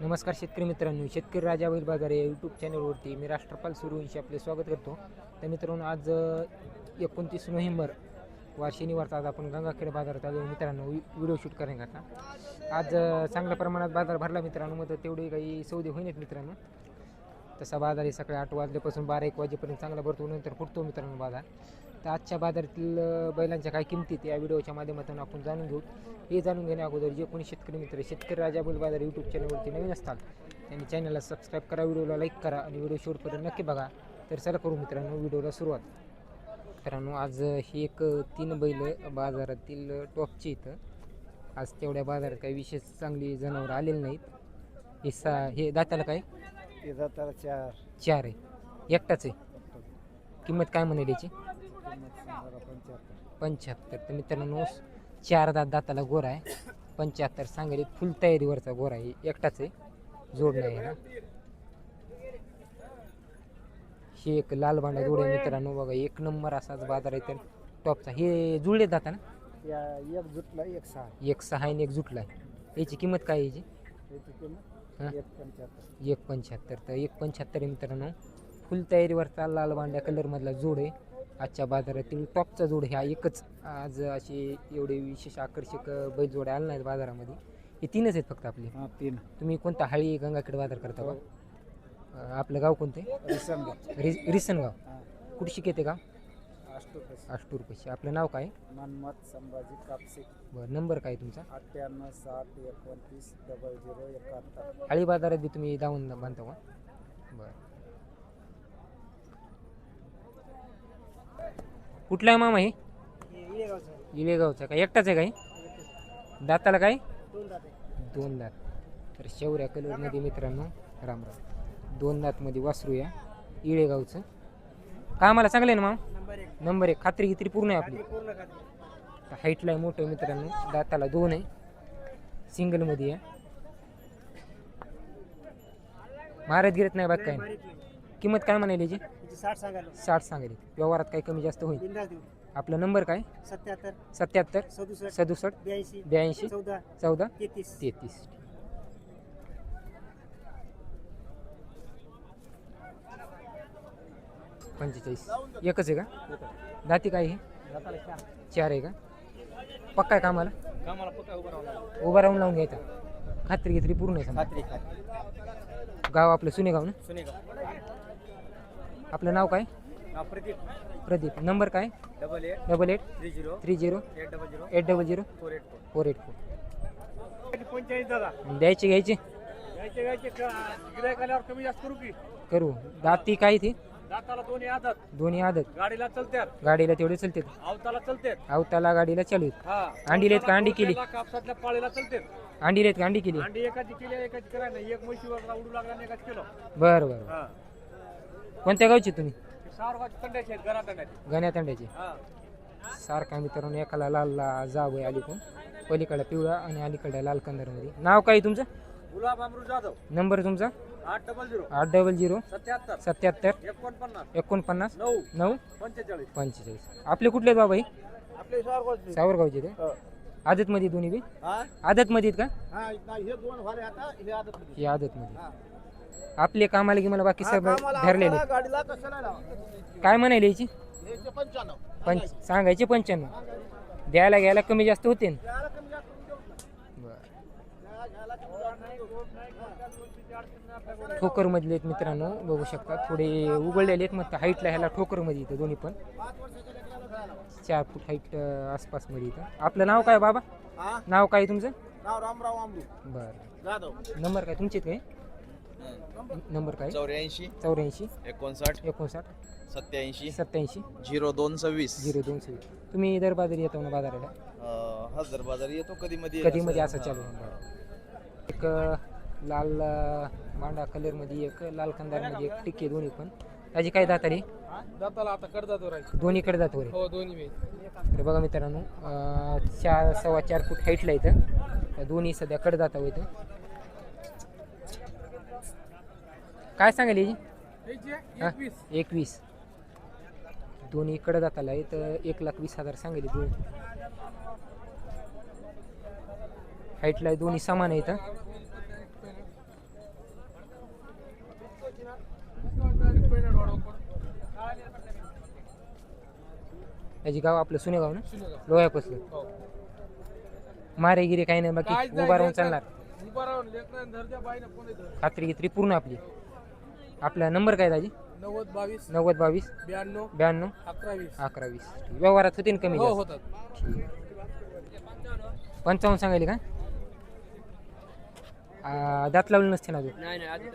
नमस्कार शेतकरी मित्रांनो, शेतकरी राजा बैल बाजार या यूट्यूब चॅनलवरती मी राष्ट्रपाल सूर्यवंशी आपले स्वागत करतो. तर मित्रांनो, आज 29 नोव्हेंबर वा शनिवारचा आज आपण गंगाखेड बाजारात आलो मित्रांनो व्हिडिओ शूट करण्याकरता. आज चांगल्या प्रमाणात बाजार भरला मित्रांनो, मग तेवढे काही सौदे होईनात मित्रांनो. तसा बाजार हे सकाळी 8 वाजल्यापासून 12-1 वाजेपर्यंत चांगला भरतो, नंतर फुटतो मित्रांनो बाजार. तर आजच्या बाजारातील बैलांच्या काय किमतीत या व्हिडिओच्या माध्यमातून आपण जाणून घेऊ. हे जाणून घेण्या अगोदर जे कोणी शेतकरी मित्र शेतकरी राजा बैल बाजार यूट्यूब चॅनलवरती नवीन असतात त्यांनी चॅनलला सबस्क्राईब करा, व्हिडिओला लाईक करा आणि व्हिडिओ शेवटपर्यंत नक्की बघा. तर चला करू मित्रांनो व्हिडिओला सुरुवात. मित्रांनो, आज ही एक 3 बैल बाजारातील टॉपची इथं. आज तेवढ्या बाजारात काही विशेष चांगली जनावरं आलेली नाहीत. हे दाताला काय दाताला 4 आहे, एकटाच आहे. किंमत काय म्हणाली याची? 75. तर मित्रांनो 4 दाताला गोरा आहे, 75 सांगेल. फुल तयारीवरचा गोरा आहे, एकटाच आहे, जोड नाही आहे ना. हे एक लाल बांडा जोड आहे मित्रांनो, बघा एक नंबर असाच बाजार आहे तर टॉपचा. हे जुळले जाता ना, एक जुटला एक 6 आणि एक जुटला आहे. याची किंमत काय आहे याची? याची किंमत हां 1.75. तर 1.75 आहे मित्रांनो. फुल तयारीवरचा लाल बांड्या कलरमधला जोड आहे. आजच्या बाजारातील टॉपचा जोड ह्या एकच. आज असे एवढे विशेष आकर्षक बैल जोड्या आल्या नाहीत बाजारामध्ये. हे 3च आहेत फक्त आपले. 3. तुम्ही कोणता हळी गंगाखेड बाजार करता का? आपलं गाव कोणते? रिसनगाव. कुठशी येते का? आष्टूर पैसे. आपलं नाव काय? मनमत संभाजी कापसे. बरं, नंबर काय तुमचा? 98 60 29 00 71. हळी बाजारात बी तुम्ही जाऊन बांधता का? बरं. कुठला आहे मामा हे? इलेगावचा का? एकटाच आहे काही? दाताला काय? 2 दात. तर शेवऱ्या कलरमध्ये मित्रांनो, राम 2 दातमध्ये वासरू या इळेगावचं. कामाला चांगलं आहे ना मामा? नंबर 1. खात्री गित्री पूर्ण आहे आपली. हाईटला आहे मोठं मित्रांनो, दाताला 2 आहे, सिंगलमध्ये आहे. महाराज गिरत नाही बाग काय. किंमत काय म्हणाली याची? 60 सांगायली. व्यवहारात काही कमी जास्त होईल. आपला नंबर काय? 77 77 67 82 82 14 14 33. 33. पंचेचाळीस. एकच आहे का? दाती काय हे? 4 आहे का? पक्का आहे कामाला? उभा राहून लावून घ्यायचा. खात्री घेतली पूर्ण आहे समजा. गाव आपलं सुनेगाव ना? आपलं नाव काय? प्रदीप. नंबर काय? 88 30 800 484. द्यायचे घ्यायचे कमी जास्त करू की? करू. दाती काय ती? दाताला दोन्ही आदत. गाडीला चलत्यात, गाडीला तेवढे चलते. आवताला चलत्यात. आवताला गाडीला चालू आहेत. हा, अंडी लेत का? अंडी केली? कापसातल्या पाळीला चलत्यात. अंडी लेत का? अंडी केली? अंडी एकाची केली, एकाची करायला नाही. एक म्हशीवर उडू लागला आणि एकाच केलं. बरं बरं. हा, कोणत्या गावचे तुम्ही? सारवाची तंड्याची आहेत, घरात तंड्याची. गण्यात अंड्याचे. हा, सारखा मित्रांनो, एकाला लाल जाव आहे अलीकडून, पलीकडे पिवळा आणि अलीकडे लाल कंदारमध्ये. नाव काय तुमचं? गुलाब अमृत जाधव. नंबर तुमचा? 800 800 77 77 49 49 9 45. 45. आपले कुठले आहेत बाबा हे? आपले सारवाची. सावरगावचे ते? आदतमध्ये दोन्ही बी? हा, आदतमध्ये आहेत का? हा, नाही, हे दोन झाले आता, हे आदत मध्ये. हे आदतमध्ये. हा. आपले कामाला की मला बाकी हा, सगळं कामाला धरलेले. आपल्याला गाडीला कशाला लावा? काय म्हणायला याची? हे 95. सांगायचे 95. द्यायला घ्यायला कमी जास्त होते ना? त्याला कमी जास्त करून देऊ ना. बरं. घ्यायला कमी जास्त करून देऊ. ठोकरमधले आहेत मित्रांनो, बघू शकता. थोडे उघडलेले आहेत, मग हाईटला ह्याला ठोकरमध्ये इथं दोन्ही पण 5 वर्षाच्या लेकराला घ्यायला. 4 फूट हाईट आसपासमध्ये इथं. आपलं नाव काय बाबा? हा, नाव काय तुमचं? नाव रामराव आंबू बरं. जाधव. नंबर काय तुमचे काय? नंबर काय? 84 84 59 59 87 87 02 26. 02 तुम्ही दर बाजारी येतो ना बाजाराला? हजर बाजार येतो कधी मध्ये कधी मध्ये असं चालू आहे. बरं. एक लाल मांडा कलरमध्ये, एक लाल कंदारमध्ये, एक टिक्के, दोन्ही पण. त्याची काय दातारी? दाताला आता कडदात राहायचं. दोन्हीकडे जातो रे. हो, दोन्ही तर बघा मित्रांनो, 4.25 फूट हाईटला इथं. त्या दोन्ही सध्या कडदाता इथं. काय सांगाल याची? 21. दोन्ही कडदाताला आहे तर 1,20,000 सांगेल. दोन हाईटला दोन्ही समान आहे इथं. त्याची गाव आपलं सुनेगाव ना शिलेगाव. लोह्यापासलं हो. मारे गिरे काही नाही बाकी काहीच नाही, उभा राहून लेकरं- चालणार उभा राहून लेकरं धरत्या बाईनं कोणी धर. खात्री गित्री पूर्ण आपली. आपला नंबर काय दाजी 90 22 90 22 92 92 11 20. 11 20 व्यवहारात होते ना कमी हो जास्त? होतात. ठीक. 55 सांगायले का दात लावले नसते ना अजून नाही नाही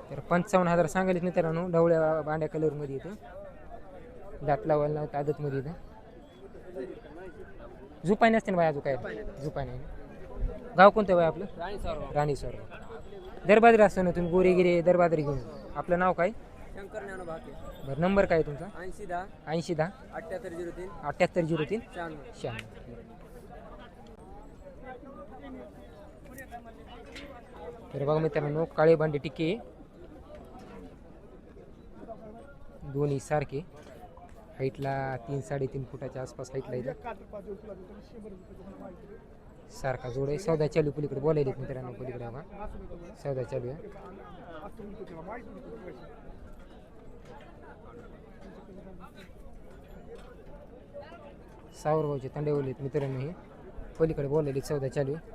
तर 55,000 सांगायलेत मित्रांनो. ढवळ्या बांड्या कलरमध्ये येतं. दात लावायला नव्हतं आदतमध्ये येतं. झुपाने असते ना बाय अजून काय झुपाने गाव कोणतं बाय आपलं राणी सर दरबादरी असतो ना तुम्ही गोरेगिरे दरबादरी घेऊन. आपलं नाव काय शंकर ज्ञानो भाके बरं नंबर काय तुमचा 80 10 80 10 7803 7803 96. 96. तर बघा मित्रांनो काळे बांडे टिके दोन्ही सारखे हाईटला 3 3.5 फुटाच्या आसपास हाईटला येतं. सारखा जोड आहे. सौदा चालू पलीकडे बोलायले मित्रांनो पलीकडे बघा सौदा चालू आहे. सावरगावचे तंडेवले मित्रांनो हे पलीकडे बोलायले सौदा चालू आहे.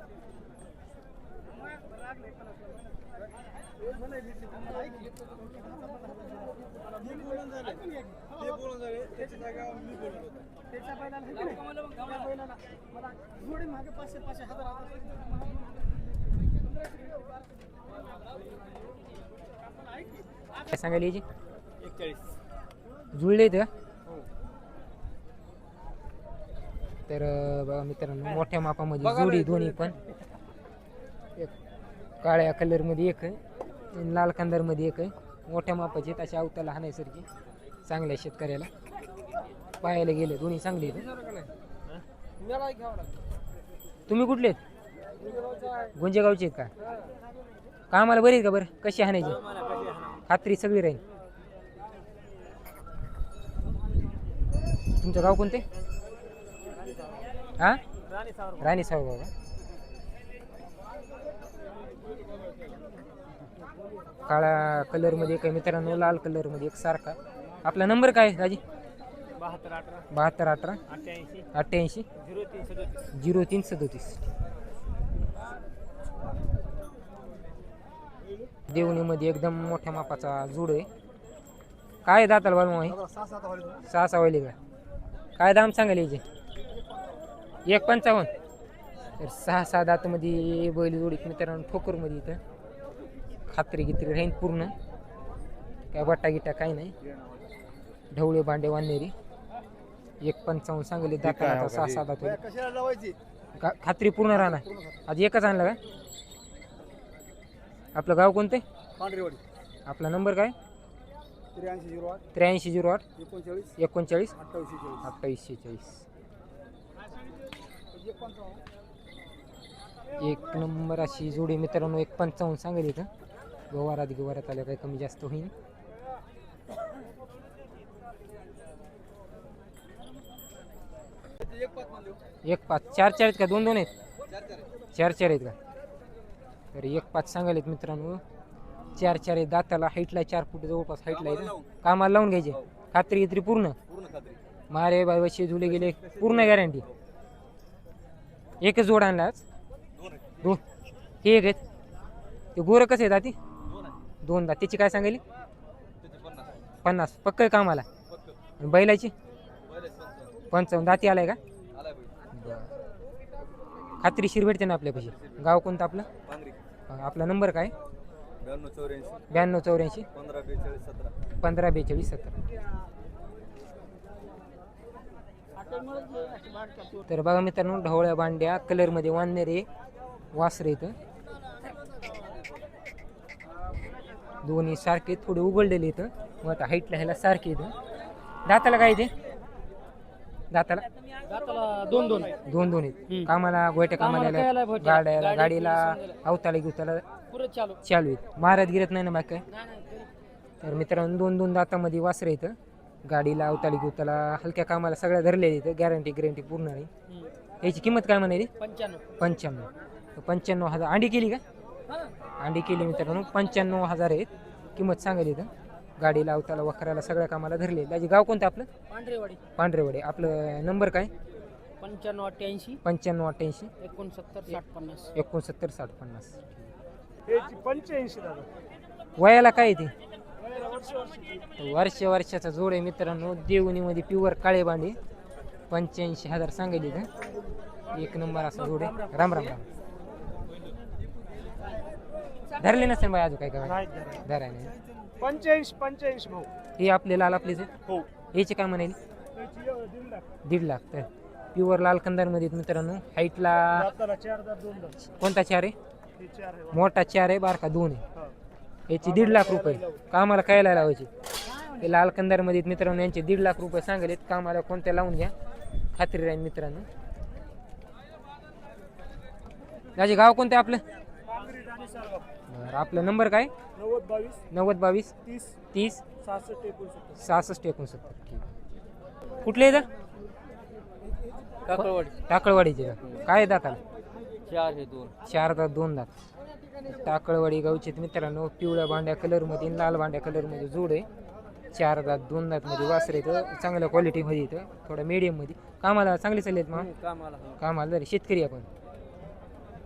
काय सांगायला याची 41. जुळले का तर बघा मित्रांनो मोठ्या मापामध्ये जोडी दोन्ही पण एक काळ्या कलरमध्ये एक आहे आणि लाल कंदारमध्ये एक आहे. मोठ्या मापाचे तशा अवताला हाणायसारखी चांगल्या शेतकऱ्याला पाहायला गेले दोन्ही चांगले आहेत. तुम्ही कुठले आहेत गुंजेगावचे आहेत का कामाला बरे आहेत का बरं कशी हाणायची खात्री सगळी राहील. तुमचं गाव कोणते हा राणी सावगाव का काळा कलरमध्ये एक आहे मित्रांनो लाल कलरमध्ये एक सारखा. आपला नंबर काय राजी 72 18 88 03 37. देवणीमध्ये एकदम मोठ्या मापाचा जोड आहे. काय दाताल बालमा आहे 6 वाजले का काय दाम सांगायला याचे 1.55 तर 6 दातामध्ये बैल जोडीत मित्रांनो ठोकरमध्ये इथं खात्री गित्री राहीन पूर्ण काय बट्टा गिट्टा काही नाही. ढवळे बांडे वानेरी 1.55 सांगले दाता 6 दात खात्री पूर्ण राहणार. आज एकच आणलं का आपलं गाव कोणते पांढरेवाडी. आपला नंबर काय 8308 8308 39 39 28 28 एक नंबर अशी जोडी मित्रांनो 1.55 सांगेल इथं. व्यवहारात आल्या काही कमी जास्त होईल. एक 5 4 आहेत का 2 आहेत 4 आहेत का तर 1.5 सांगायलेत मित्रांनो 4 आहेत दाताला हाईटला 4 फूट जवळपास हाईटला आहे. कामाला लावून घ्यायचे खात्री गित्री पूर्ण मारे बाय वशी झुले गेले पूर्ण गॅरंटी. एकच जोड आणला आज 2 हे एक आहेत ते गोरं कसे आहेत आधी 2 दात त्याची काय सांगायली 50 पक्क कामाला आणि बैलाची 55 दाती आलाय का खात्रीशीर भेटते ना आपल्यापाशी. गाव कोणतं आपलं आपला नंबर काय 92 84 15 42 17. तर बघा मित्रांनो ढवळ्या बांड्या कलरमध्ये वाननेरे वासरे इथं दोन्ही सारखे थोडे उघडलेले इथं मग आता हाईटला ह्याला सारखे इथं. दाताला काय इथे दाताला 2 आहेत कामाला गोयट्या कामाला गाडीला अवताला घेऊताला चालू आहेत महाराज गिरत नाही ना बाकी काय. तर मित्रांनो 2 दातामध्ये वासरे इथं गाडीला अवताली घेऊताला हलक्या कामाला सगळ्या धरलेल्या इथं गॅरंटी पूर्ण नाही. याची किंमत काय म्हणाली 95 95,000 अंडी केली का अंडी केली मित्रांनो 95,000 आहेत किंमत सांगायली इथं. गाडी लावताला वखराला सगळ्या कामाला धरले. दाजी गाव कोणतं आपलं? पांढरेवाडी पांढरेवडे. आपलं नंबर काय? 9588 9588 69 60 50 69 60 50. 85 दादा. वयाला काय आहे ते? वर्षाचा जोड आहे मित्रांनो. देवणीमध्ये प्युअर काळे बांडे. 85,000 सांगायले इथं. एक नंबर असा जोड आहे. राम राम राम. धरले नसेल बाई अजून काय काय धराय नाही. 85 भाऊ. हे आपले लाल आपलेच आहे. हो. याचे काय म्हणाले? 1.5 1.5 लाख. तर प्युअर लाल कंदारमध्ये आहेत मित्रांनो. हाईटला दाताला 4 दात 2 दात. कोणता 4 आहे? हे 4 आहे. मोठा 4 आहे, बारका 2 आहे. हा. याची 1.5 लाख रुपये कामाला कायला लावायचे. हे लाल कंदारमध्ये आहेत मित्रांनो. यांचे 1.5 लाख रुपये सांगलेत. कामाला कोणत्या लावून घ्या, खात्री राहील मित्रांनो. दाजी गाव कोणतं आहे आपलं? पांगरी राणी सारगाव. बरं, आपला नंबर काय? 90 22 90 22 30 30 66 69. 66 69. कुठले इथं? टाकळवाडीचे का? काय दाखल? 4 हे 2. 4 दात 2 दात. टाकळवाडी गावचे मित्रांनो. पिवळ्या भांड्या कलरमध्ये आणि लाल भांड्या कलरमध्ये जोड आहे. 4 दात 2 दातमध्ये वासर येतं. चांगल्या क्वालिटीमध्ये येतं. थोडा मीडियममध्ये. कामाला चांगले चाललेत मग. कामाला जरी शेतकरी आपण.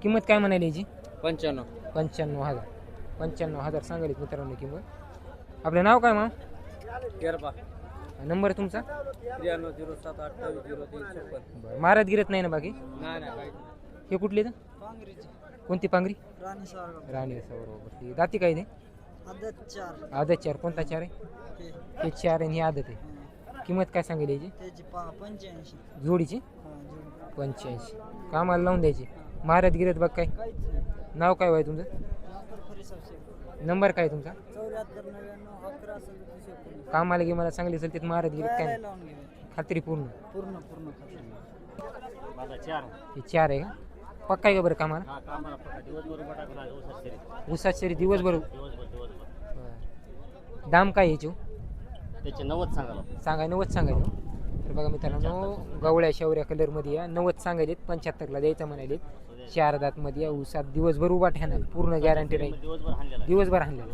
किंमत काय म्हणाली याची? 95,000. 95,000 सांगायला मित्रांनो किंमत. आपलं नाव काय मग? केरपा. नंबर तुमचा? 93 07 28 03 बरं, मारत गिरत नाही ना बाकी? नाही. हे कुठले तर? पांगरीची. कोणती पांगरी? राणी सारगाव. राणी बरोबर. ती दाती काय ते? आदत 4. आदत 4. कोणता 4 आहे? हे 4 आणि ही आदत आहे. किंमत काय सांगेल याची? त्याची 85. जोडीची? हां जोडी. 85. कामाला लावून द्यायची. मारत गिरत बघ काय? काहीच नाही. नाव काय व्हाय तुमचं? नाकर फरीसाब शेख. नंबर काय तुमचा? 74 99 11 37 कामाला गे मला चांगली असेल तिथं मारत गिरत काय नाही. लावून घे. खात्री पूर्ण. पूर्ण माझा 4. हे 4 आहे का? पक्का आहे का बरं कामाला? हा कामाला पक्का. दिवसभर बटाकून आहे ऊसात शरीर. उसात शरी दिवसभर. दिवसभर. दाम काय याची? त्याचे 90 सांगायला. सांगाय 90 सांगायला. तर बघा मित्रांनो. गवळ्या शेवऱ्या कलरमध्ये या. 90 सांगायलेत. 75ला द्यायचं म्हणाले. 4 दातमध्ये या. उसात दिवसभर उभा ठेवणार. पूर्ण गॅरंटी राहील. दिवसभर हाणलेला.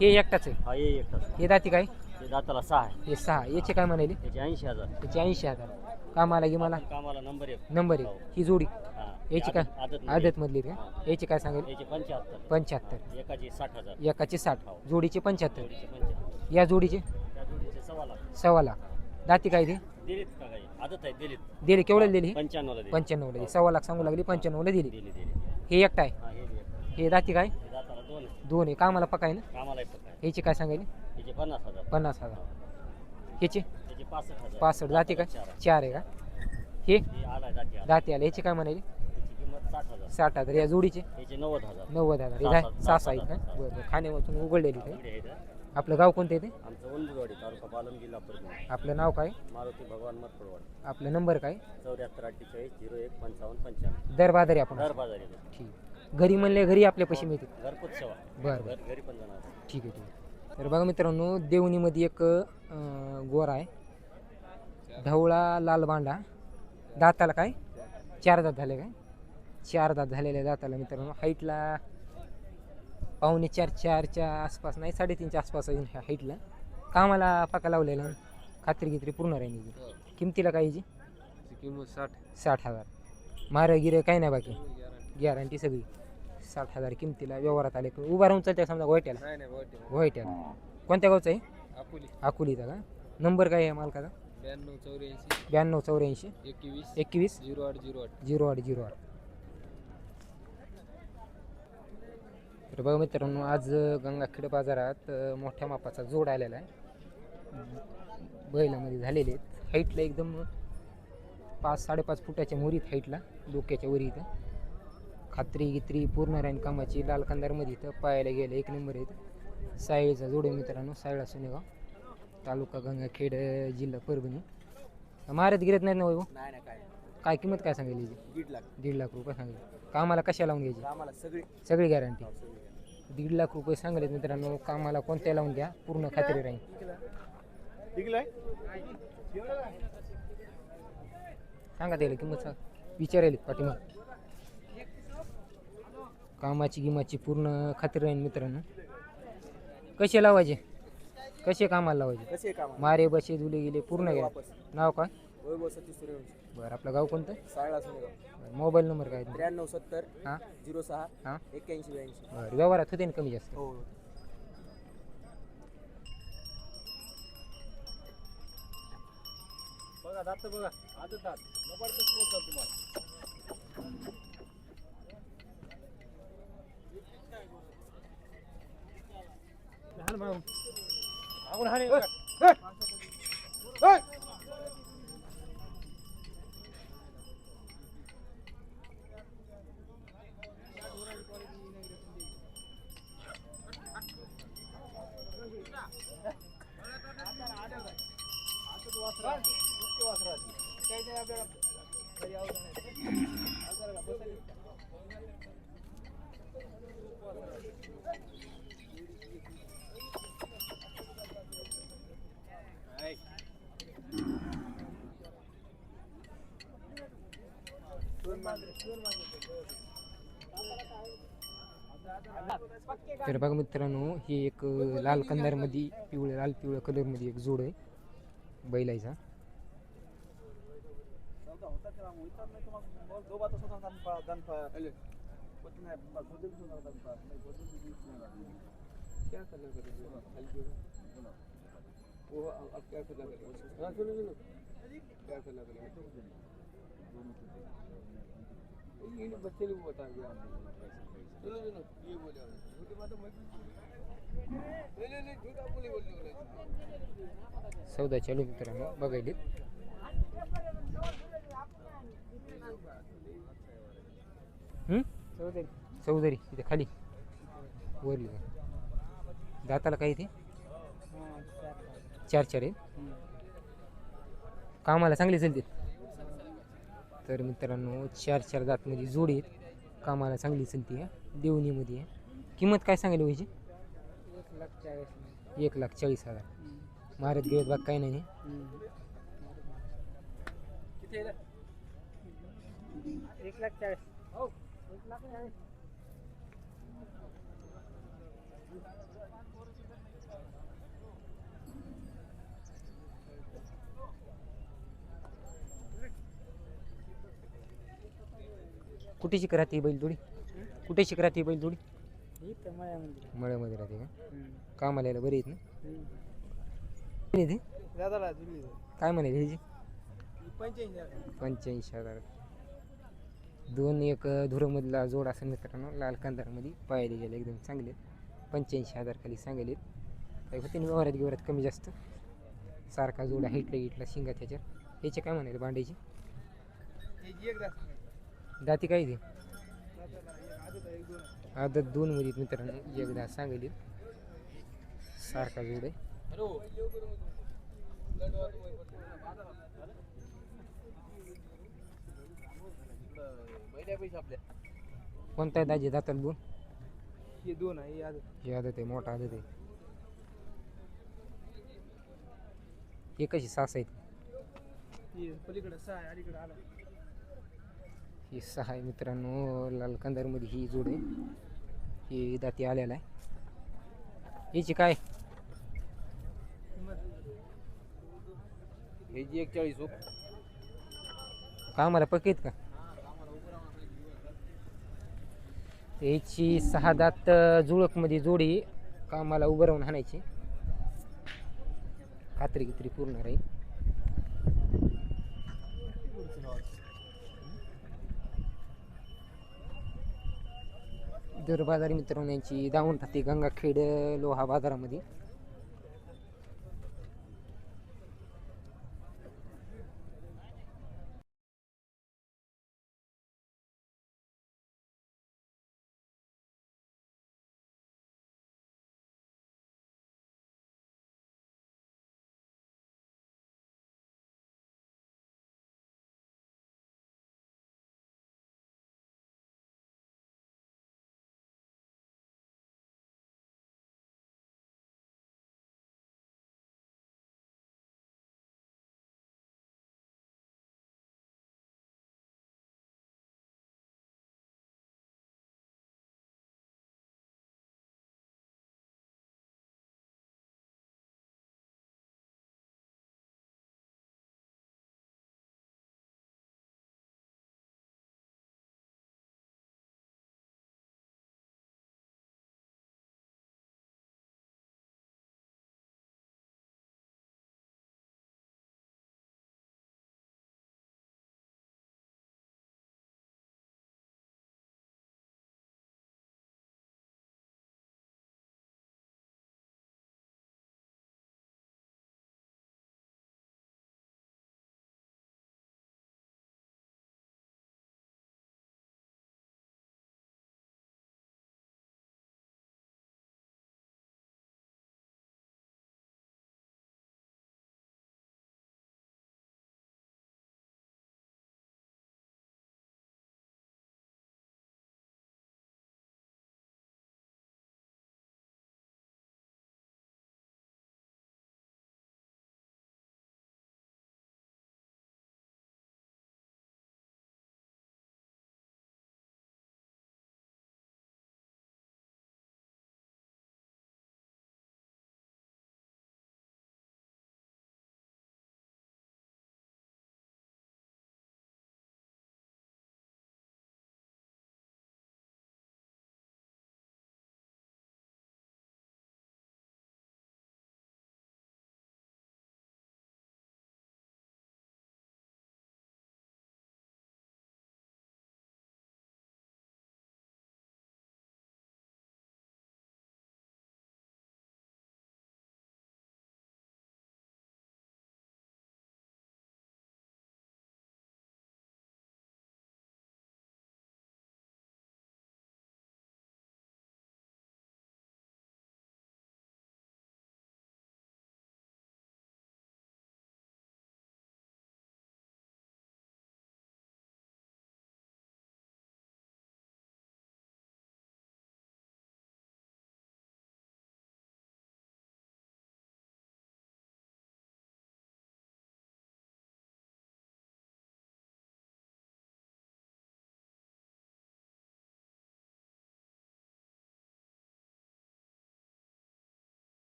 हे एकटाच आहे. हा ये एकटाच. हे दाती काय? ते दाताला 6 आहे. हे 6. याचे काय म्हणाले? त्याचे 80,000. त्याचे 80,000. कामाला गे मला कामाला नंबर 1. नंबर 1. ही जोडी हा. याची काय? आदत मधली का? याची काय सांगेल? त्याचे 75. 75. एकाचे 60,000. एकाचे 60. जोडीचे 75. जोडीचे 75. या जोडीचे त्या जोडीचे 1.25 लाख. 1.25 लाख. दाती काय ते? दिलीत का काही? आदत आहे दिलीत. दिले केवढ्याला दिली? 95 ला दिली. 95ला दिली. 1.25 लाख सांगू लागली. 95ला दिली. दिली. हे एकटा आहे. हा हे दिली. हे दाती काय? हे दाताला 2 आहे. 2 आहे. कामाला पका आहे ना? कामाला एक पक्का आहे. याची काय सांगायली? त्याचे 50,000. 50,000. याचे त्याचे 65,000. 65. दाती काय? 4 आहे का? हे हे आलाय दाती आला. दाती आले. याची काय म्हणाली? त्याची किंमत 60,000. 60,000. या जोडीचे त्याचे 90,000. 90,000. हे काय? 6 आहेत का? बरं. खाण्यामधून उघडलेली काय? इकडे आहे इथं. आपलं गाव कोणतं येते? आमचं उंदरवाडी तालुका पालम जिल्हा परभणी. आपलं नाव काय? मारुती भगवान मरपडवाड. आपला नंबर काय? 74 48 01 55 55. दर बाजारी आपण. दर बाजारी. ठीक. घरी म्हणले घरी आपल्या पैसे मिळतील. घरपोच सेवा. बरं बरं. घरी पण जाणार. ठीक आहे. तर बघा मित्रांनो. देवणीमध्ये एक गोरा आहे. ढवळा लाल बांडा. दाताला काय? 4 दात झाले काय? 4 दात झालेल्या दाताला मित्रांनो. हाईटला 4.25 आसपास नाही 3.5च्या आसपास आहे हाईटला. कामाला पाका लावलेला. खात्री गित्री पूर्ण राहील. किमतीला काय याची? किंमत 60,000. मारं गिरं काही नाही बाकी. गॅरंटी सगळी. 60,000 किमतीला व्यवहारात आले. उभा राहून चालते समजा गोयट्याला. गोयट्याला. कोणत्या गावचं आहे? अकोलीचा का? नंबर काय आहे मालकाचा? 92 84 21 08 08. तर बघा मित्रांनो. आज गंगाखेड बाजारात मोठ्या मापाचा जोड आलेला आहे. बैलामध्ये झालेले आहेत. हाईटला एकदम 5-5.5 फुटाच्या मोरीत हाईटला. डोक्याच्या वरी इथं. खात्री गित्री पूर्ण राहीन कामाची. लाल कंदारमध्ये इथं पायाला गेलं 1 नंबर आहेत. सायळीचा जोड आहे मित्रांनो. सायळा सोनेगाव तालुका गंगाखेड जिल्हा परभणी. मारत गिरत नाहीत ना वैभव? नाही काय किंमत काय सांगितली? 1.5 लाख रुपये सांगितले. कामाला कशा लावून घ्यायची? कामाला सगळी गॅरंटी. 1.5 लाख रुपये सांगले मित्रांनो. कामाला कोणत्या लावून घ्या. पूर्ण खात्री राहील. सांगा त्याला किंमत विचारायला पाठीमाग. कामाची गिमाची पूर्ण खात्री राहील मित्रांनो. कसे लावायचे? कसे कामाला लावायचे कसे काम मारे बसे जुले गेले पूर्ण गेले वापस नाव काय वैभव सतीश सूर्यवंशी बरं आपलं गाव कोणतं सायळा सुनेगाव बरं, मोबाईल नंबर काय आहे? 9370 हां 06 हां 81 82 बरं व्यवहारात होते ना कमी जास्त हो बघा दात बघा आजच दात जबरदस्त पोहोचतात तुम्हाला आपण हाणे तर बघा मित्रांनो ही एक लाल कंदारमध्ये लाल पिवळ्या कलरमध्ये एक जोड आहे बैलाचा सौदा चालू मित्रांनो बघायले चौधरी इथे खाली वरली दाताला काय इथे चार आहे कामाला चांगले चालते तर मित्रांनो चार दातमध्ये जोडी आहेत कामाला चांगली चालते देवणीमध्ये आहे किंमत काय सांगायला व्हायची 1,40,000 महाराज देवत बाग काय नाही किती आहे 1,40,000 हो 1,40,000 कुठे शिकराती बैल जोडी कुठे शिकराती बैल जोडी मळ्यामध्ये राहते का कामाला यायला बरे आहेत ना इथे दादाला दिली काय म्हणाले ह्याची 85,000 85,000 दोन एक धुरमधला जोड असेल मित्रांनो लाल कंदारमध्ये पाहायला गेले एकदम चांगले 85,000 खाली सांगेल काही होते व्यवहारात कमी जास्त सारखा जोड हाईटला शिंगा त्याच्यात याचे काय म्हणाले भांड्याची दाती काय ते आदत 2 मध्ये मित्रांनो एकदा सांगेल सारखा जोड आहे कोणता आहे दाजी दाताल 2 हे 2 आहे ही आदत आहे मोठा आदत आहे हे कशी 6 आहेत हे पलीकडे 6 आहे अलीकडे आला ही 6 आहे मित्रांनो लाल कंदारमध्ये ही जोड आहे ही दाती आलेला आहे याची काय ह्याची 41 कामाला पक्कीत का याची 6 दात जुळकमध्ये जोडी कामाला उभं राहून हाणायची खात्री कित्री पूर्ण राहील दर बाजारी मित्रांनो यांची दावण राहते गंगाखेड लोहा बाजारामध्ये